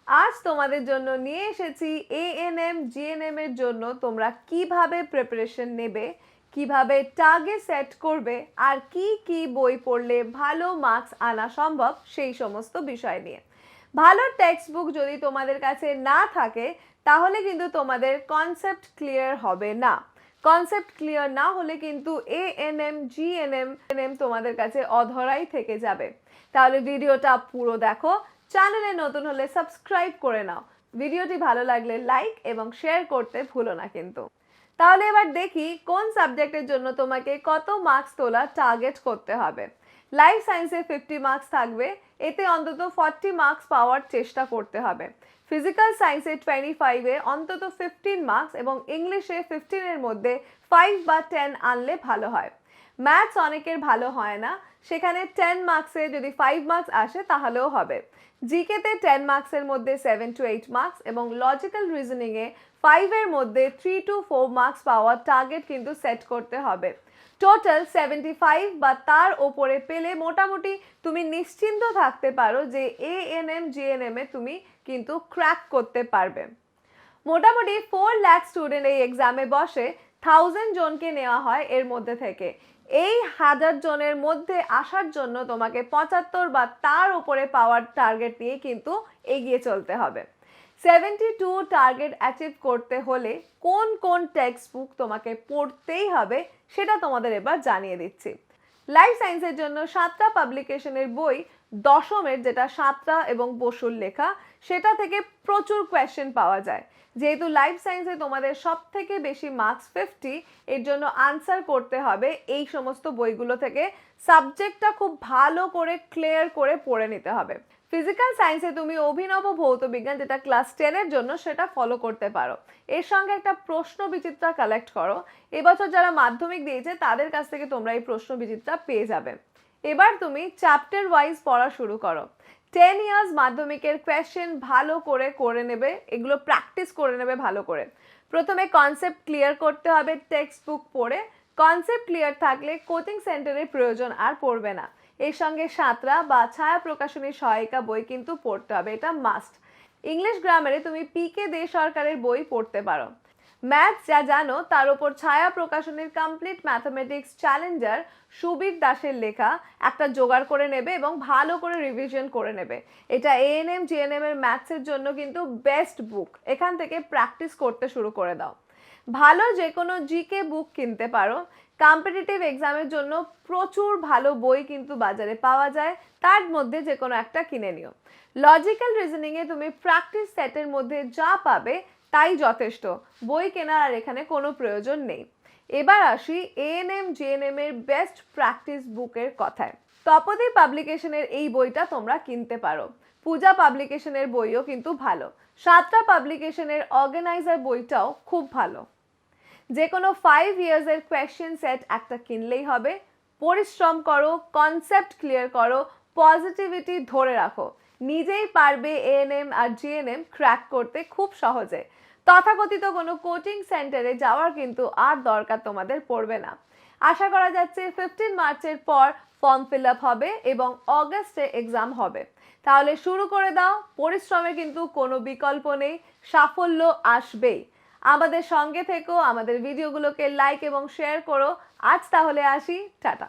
আজ তোমাদের জন্য নিয়ে এসেছি এএনএম জিএনএম এর জন্য তোমরা কিভাবে প্রিপারেশন নেবে, কিভাবে টার্গেট সেট করবে আর কি কি বই পড়লে ভালো মার্কস আনা সম্ভব সেই সমস্ত বিষয় নিয়ে। ভালো টেক্সট বুক যদি তোমাদের কাছে না থাকে তাহলে কিন্তু তোমাদের কনসেপ্ট ক্লিয়ার হবে না। কনসেপ্ট ক্লিয়ার না হলে কিন্তু এএনএম জিএনএম তোমাদের কাছে অধরাই থেকে যাবে। তাহলে ভিডিওটা পুরো দেখো, চ্যানেলে নতুন হলে সাবস্ক্রাইব করে নাও, ভিডিওটি ভালো লাগলে লাইক এবং শেয়ার করতে ভুলো না কিন্তু। তাহলে এবার দেখি কোন সাবজেক্টের জন্য তোমাকে কত মার্কস তোলা টার্গেট করতে হবে। লাইফ সায়েন্সে 50 মার্কস থাকবে, এতে অন্তত 40 মার্কস পাওয়ার চেষ্টা করতে হবে। ফিজিক্যাল সায়েন্সে 25-এ অন্তত 15 মার্কস এবং ইংলিশে 15-এর মধ্যে 5 বা 10 আনলে ভালো হয়। ম্যাথস অনেকের ভালো হয় না, সেখানে 10 মার্কসে যদি 5 মার্কস আসে তাহলেও হবে। জিকেতে 10 মার্কসের মধ্যে 7 to 8 মার্কস এবং লজিক্যাল রিজনিংয়ে 5-এর মধ্যে 3 to 4 মার্কস পাওয়ার টার্গেট কিন্তু সেট করতে হবে। টোটাল 75 বা তার ওপরে পেলে মোটামুটি তুমি নিশ্চিন্ত থাকতে পারো যে এএনএম জিএনএম এ তুমি কিন্তু ক্র্যাক করতে পারবে। মোটামুটি 4 লাখ স্টুডেন্ট এই এক্সামে বসে, 1000 জনকে নেওয়া হয় এর মধ্যে থেকে। এই 1000 জনের মধ্যে আসার জন্য তোমাকে 75 বা তার উপরে পাওয়ার টার্গেট নিয়ে কিন্তু এগিয়ে চলতে হবে। 72 টার্গেট অ্যাচিভ করতে হলে কোন কোন টেক্সট বুক তোমাকে পড়তেই হবে সেটা তোমাদের এবার জানিয়ে দিচ্ছি। লাইফ সায়েন্সের জন্য 7টা পাবলিকেশনের বই, দশমের যেটা 7টা এবং বসুর লেখা, সেটা থেকে প্রচুর কোয়েশ্চেন পাওয়া যায়। যেহেতু লাইফ সায়েন্সে তোমাদের সব থেকে বেশি মার্কস 50, এর জন্য আনসার করতে হবে এই সমস্ত বইগুলো থেকে। সাবজেক্টটা খুব ভালো করে ক্লিয়ার করে পড়ে নিতে হবে। ফিজিক্যাল সায়েন্সে তুমি অভিনব ভৌত বিজ্ঞান যেটা ক্লাস 10-এর জন্য সেটা ফলো করতে পারো। এর সঙ্গে একটা প্রশ্ন বিচিত্রা কালেক্ট করো, এবছর যারা মাধ্যমিক দিয়েছে তাদের কাছ থেকে তোমরা এই প্রশ্ন বিচিত্রা পেয়ে যাবে। এবার তুমি চ্যাপ্টার ওয়াইজ পড়া শুরু করো। 10 ইয়ার্স মাধ্যমিকের কোয়েশ্চেন ভালো করে নেবে, এগুলো প্র্যাকটিস করে নেবে ভালো করে। প্রথমে কনসেপ্ট ক্লিয়ার করতে হবে টেক্সট বুক পড়ে। কনসেপ্ট ক্লিয়ার থাকলে কোচিং সেন্টারের প্রয়োজন আর পড়বে না। এর সঙ্গে সাঁতরা বা ছায়া প্রকাশনীর সহায়িকা বই কিন্তু পড়তে হবে, এটা মাস্ট। ইংলিশ গ্রামারে তুমি পিকে দে সরকারের বই পড়তে পারো। ম্যাথস যা জানো তার উপর ছায়া প্রকাশনীর কমপ্লিট ম্যাথমেটিক্স চ্যালেঞ্জার সুবীর দাসের লেখা একটা জোগাড় করে নেবে এবং ভালো করে রিভিশন করে নেবে। এটা এএনএম জিএনএম এর ম্যাথসের জন্য কিন্তু বেস্ট বুক, এখান থেকে প্র্যাকটিস করতে শুরু করে দাও। ভালো যে কোনো জিকে বুক কিনতে পারো। কম্পিটিটিভ এক্সামের জন্য প্রচুর ভালো বই কিন্তু বাজারে পাওয়া যায়, তার মধ্যে যে কোনো একটা কিনে নিও। লজিক্যাল রিজনিংয়ে তুমি প্র্যাকটিস সেটের মধ্যে যা পাবে তাই যথেষ্ট, বই কেনার আর এখানে কোনো প্রয়োজন নেই। এবার আসি এএনএম জিএনএম এর বেস্ট প্র্যাকটিস বুকের কথায়। তপোদি পাবলিকেশনের এই বইটা তোমরা কিনতে পারো। পূজা পাবলিকেশনের বইও কিন্তু ভালো। 7টা পাবলিকেশনের অর্গানাইজার বইটাও খুব ভালো। যে কোনো 5 ইয়ার্সের কোয়েশ্চেন সেট একটা কিনলেই হবে। পরিশ্রম করো, কনসেপ্ট ক্লিয়ার করো, পজিটিভিটি ধরে রাখো, নিজেই পারবে এএনএম আর জিএনএম ক্র্যাক করতে খুব সহজে। তথাকথিত কোনো কোচিং সেন্টারে যাওয়ার কিন্তু আর দরকার তোমাদের পড়বে না। আশা করা যাচ্ছে 15 মার্চের পর ফর্ম ফিল আপ হবে এবং অগাস্টে এক্সাম হবে। তাহলে শুরু করে দাও, পরিশ্রমে কিন্তু কোনো বিকল্প নেই, সাফল্য আসবেই। আমাদের সঙ্গে থেকো, আমাদের ভিডিওগুলোকে লাইক এবং শেয়ার করো। আজ তাহলে আসি, টাটা।